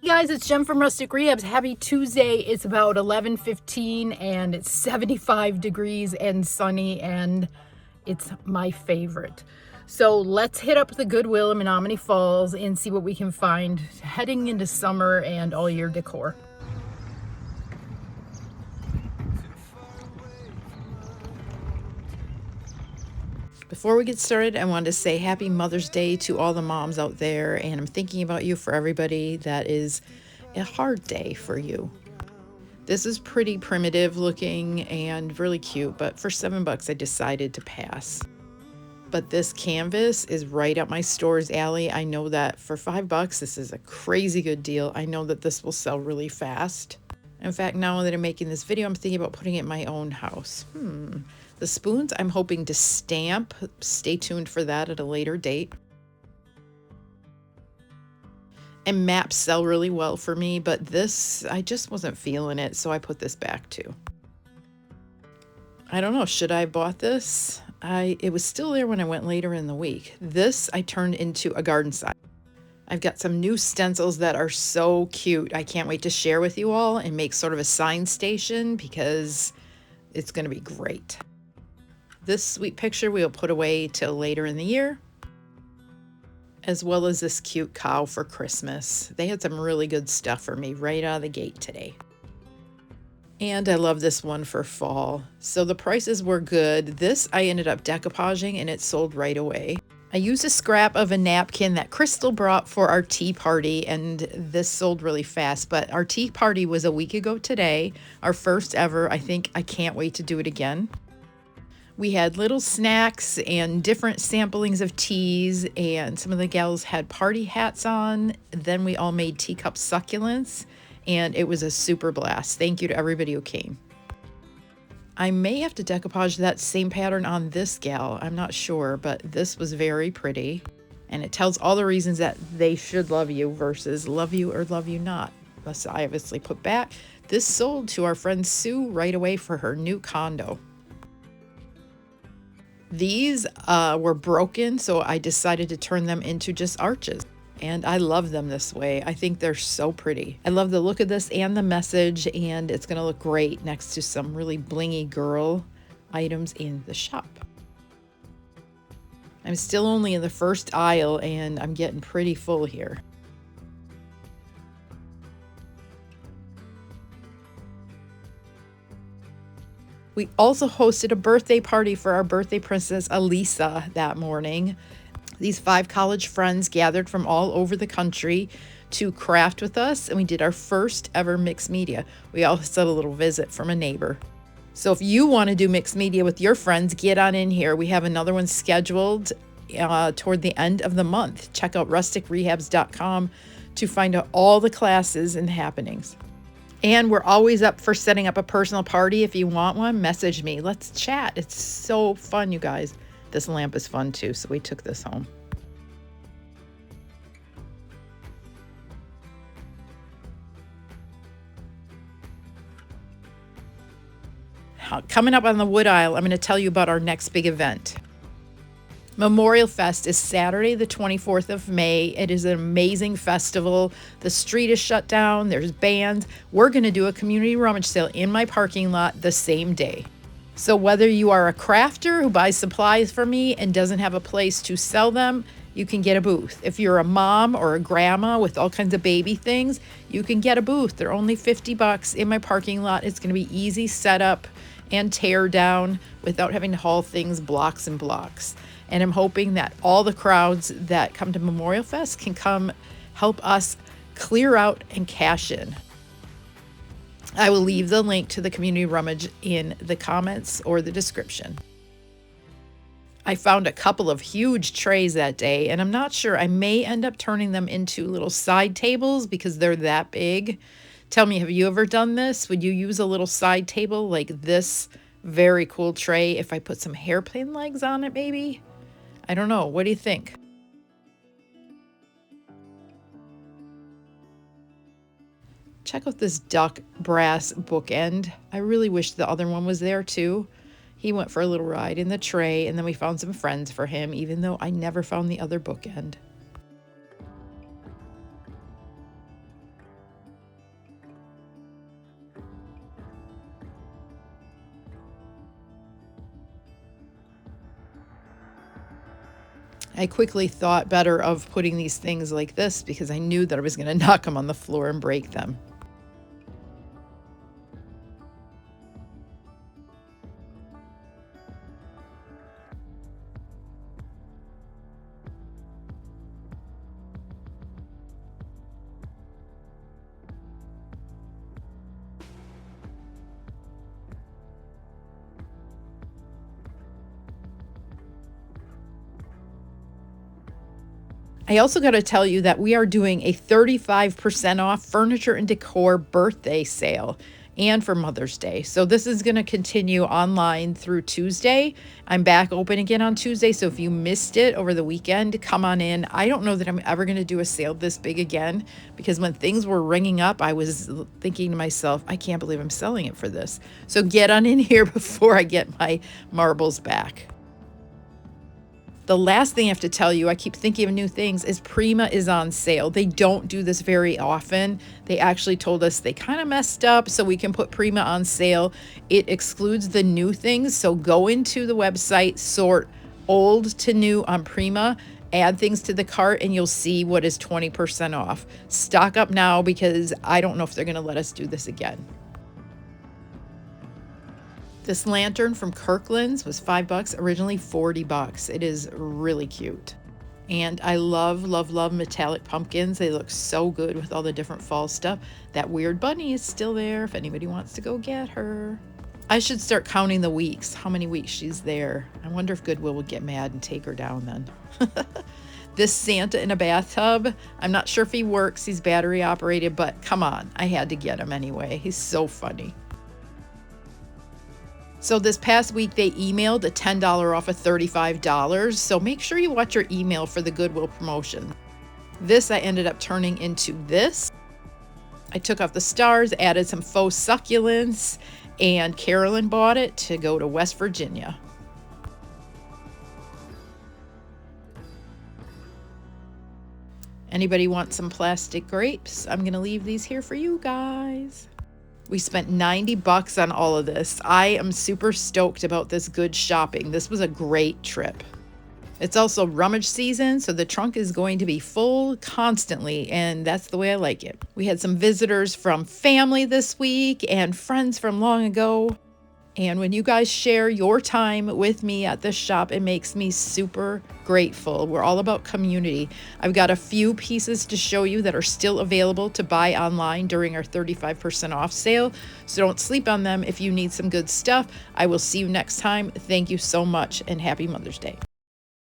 Hey guys, it's Jem from Rustic Rehabs. Happy Tuesday. It's about 11:15 and it's 75 degrees and sunny and it's my favorite. So let's hit up the Goodwill in Menomonee Falls and see what we can find heading into summer and all year decor. Before we get started, I wanted to say happy Mother's Day to all the moms out there, and I'm thinking about you for everybody that is a hard day for you. This is pretty primitive looking and really cute, but for $7 I decided to pass. But this canvas is right up my store's alley. I know that for $5 this is a crazy good deal. I know that this will sell really fast. In fact, now that I'm making this video, I'm thinking about putting it in my own house. The spoons I'm hoping to stamp. Stay tuned for that at a later date. And maps sell really well for me, but this, I just wasn't feeling it, so I put this back too. I don't know, should I have bought this? It was still there when I went later in the week. This I turned into a garden sign. I've got some new stencils that are so cute. I can't wait to share with you all and make sort of a sign station because it's going to be great. This sweet picture we'll put away till later in the year, as well as this cute cow for Christmas. They had some really good stuff for me right out of the gate today. And I love this one for fall. So the prices were good. This I ended up decoupaging and it sold right away. I used a scrap of a napkin that Crystal brought for our tea party, and this sold really fast. But our tea party was a week ago today, our first ever. I can't wait to do it again. We had little snacks and different samplings of teas, and some of the gals had party hats on. Then we all made teacup succulents, and it was a super blast. Thank you to everybody who came. I may have to decoupage that same pattern on this gal. I'm not sure, but this was very pretty. And it tells all the reasons that they should love you versus love you or love you not. Thus, I obviously put back. This sold to our friend Sue right away for her new condo. These were broken, so I decided to turn them into just arches. And I love them this way. I think they're so pretty. I love the look of this and the message, and it's gonna look great next to some really blingy girl items in the shop. I'm still only in the first aisle and I'm getting pretty full here. We also hosted a birthday party for our birthday princess, Elisa, that morning. These 5 college friends gathered from all over the country to craft with us, and we did our first ever mixed media. We also had a little visit from a neighbor. So if you want to do mixed media with your friends, get on in here. We have another one scheduled toward the end of the month. Check out rusticrehabs.com to find out all the classes and happenings. And we're always up for setting up a personal party. If you want one, message me. Let's chat. It's so fun, you guys. This lamp is fun too, so we took this home. Coming up on the wood aisle, I'm going to tell you about our next big event. Memorial Fest is Saturday, the 24th of May. It is an amazing festival. The street is shut down. There's bands. We're going to do a community rummage sale in my parking lot the same day. So whether you are a crafter who buys supplies from me and doesn't have a place to sell them, you can get a booth. If you're a mom or a grandma with all kinds of baby things, you can get a booth. They're only $50 in my parking lot. It's going to be easy setup and tear down without having to haul things blocks and blocks. And I'm hoping that all the crowds that come to Memorial Fest can come help us clear out and cash in. I will leave the link to the community rummage in the comments or the description. I found a couple of huge trays that day, and I'm not sure. I may end up turning them into little side tables because they're that big. Tell me, have you ever done this? Would you use a little side table like this very cool tray if I put some hairpin legs on it maybe? I don't know. What do you think? Check out this duck brass bookend. I really wish the other one was there too. He went for a little ride in the tray, and then we found some friends for him, even though I never found the other bookend. I quickly thought better of putting these things like this because I knew that I was going to knock them on the floor and break them. I also got to tell you that we are doing a 35% off furniture and decor birthday sale and for Mother's Day. So this is going to continue online through Tuesday. I'm back open again on Tuesday. So if you missed it over the weekend, come on in. I don't know that I'm ever going to do a sale this big again, because when things were ringing up, I was thinking to myself, I can't believe I'm selling it for this. So get on in here before I get my marbles back. The last thing I have to tell you, I keep thinking of new things, is Prima is on sale. They don't do this very often. They actually told us they kind of messed up, so we can put Prima on sale. It excludes the new things, so go into the website, sort old to new on Prima, add things to the cart, and you'll see what is 20% off. Stock up now, because I don't know if they're going to let us do this again. This lantern from Kirkland's was $5, originally $40. It is really cute. And I love, love, love metallic pumpkins. They look so good with all the different fall stuff. That weird bunny is still there if anybody wants to go get her. I should start counting the weeks, how many weeks she's there. I wonder if Goodwill would get mad and take her down then. This Santa in a bathtub, I'm not sure if he works. He's battery operated, but come on, I had to get him anyway. He's so funny. So this past week, they emailed a $10 off of $35. So make sure you watch your email for the Goodwill promotion. This I ended up turning into this. I took off the stars, added some faux succulents, and Carolyn bought it to go to West Virginia. Anybody want some plastic grapes? I'm going to leave these here for you guys. We spent $90 on all of this. I am super stoked about this good shopping. This was a great trip. It's also rummage season, so the trunk is going to be full constantly, and that's the way I like it. We had some visitors from family this week and friends from long ago. And when you guys share your time with me at this shop, it makes me super grateful. We're all about community. I've got a few pieces to show you that are still available to buy online during our 35% off sale. So don't sleep on them if you need some good stuff. I will see you next time. Thank you so much, and happy Mother's Day.